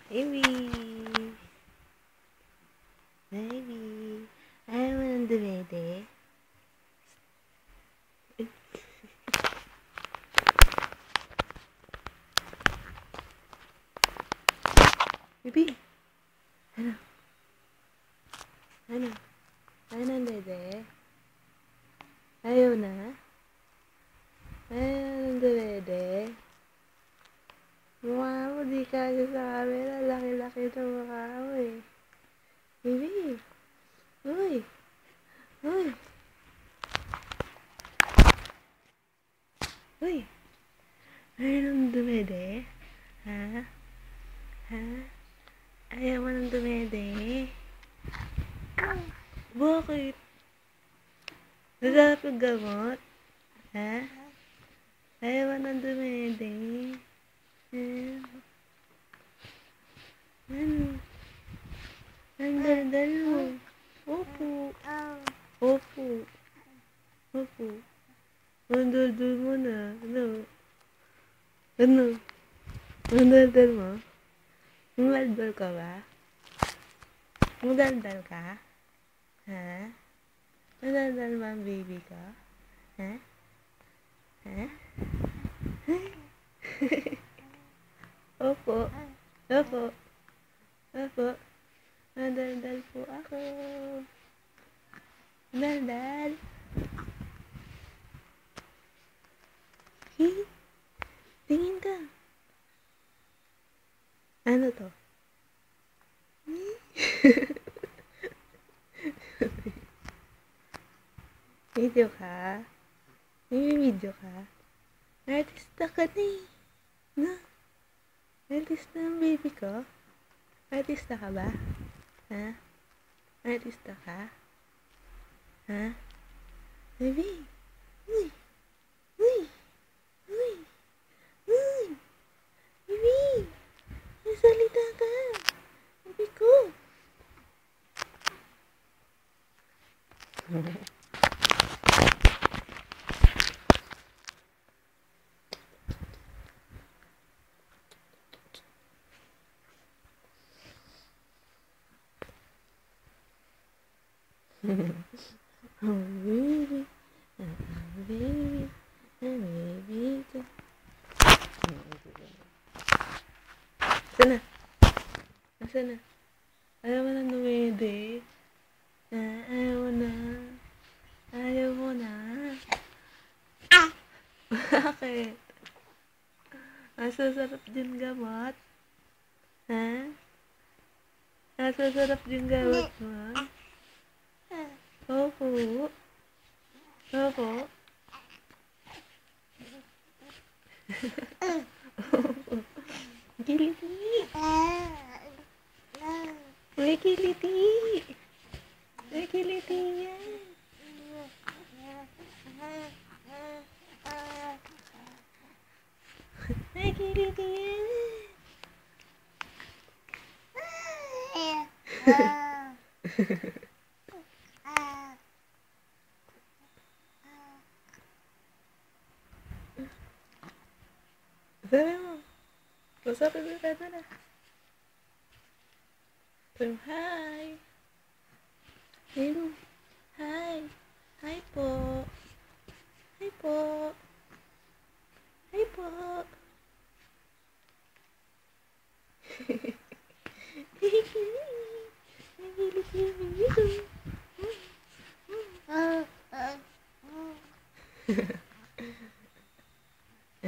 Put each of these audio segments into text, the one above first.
Baby, baby, ayaw mo ng dumede? Baby, ano? Ano? Ayaw ng dede? Ayaw na? Ayaw ng dumede? Mukha mo di kasi sa camera, laki-laki ng mukha mo eh. Baby, uy, uy, uy, ayaw ng dumede? Ha? Ha? Ayaw mo ng dumede? Bakit? Naghanap ng gamot? Ha? Ayaw mo ng dumede? Ano? Ang daldal mo. Opo. Opo. Opo. Ang daldal mo na. Ano? Ano? Ang daldal mo? Ang daldal ka ba? Ang daldal ka? Ha? Ang daldal ba ang baby ko? Ha? Ha? Opo. Opo. Opo. Madaldal po ako. Daldal. Tingin ka. Ano to? Video ka? May video ka? Artista ka na eh. No? Artista ang baby ko? Artista ka ba? Ha? Artista ka? Ha? Baby? Uy! Uy! Uy! Uy! Baby! Nasalita ka! Baby ko! Oh baby, baby, baby. Sana, sana. Ayaw mo na dumede. Ayaw mo na. Ayaw mo na. Bakit? Masasarap din gamot. Ha? Masasarap din gamot mo. Opo. Opo. Kiliti. Uy, kiliti. Uy, kiliti yan. Uy, kiliti yan. Sabi mo. Usapin mo ka na. Sabi mo, hi. Hello. Hi. Hi po. Hi po. Hi po.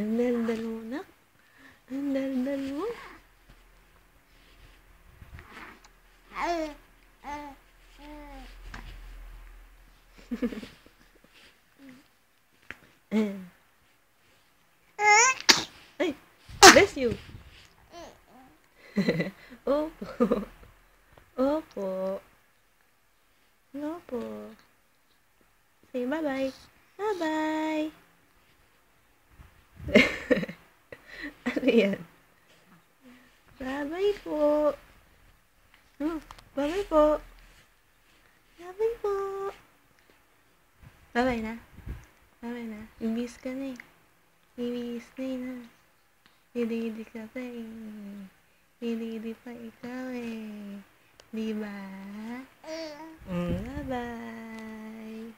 Ang daldal mo, nak. Ang daldal mo. Ay, bless you. Opo. Opo. Opo. Say bye-bye. Bye-bye. Ano yan? Bye-bye po. Bye-bye po. Bye-bye po. Bye-bye na. Bye-bye na. Ibis ka na eh. Ibis na eh na. Hindi ka pa eh. pinili pa ikaw eh. Di ba? Bye-bye.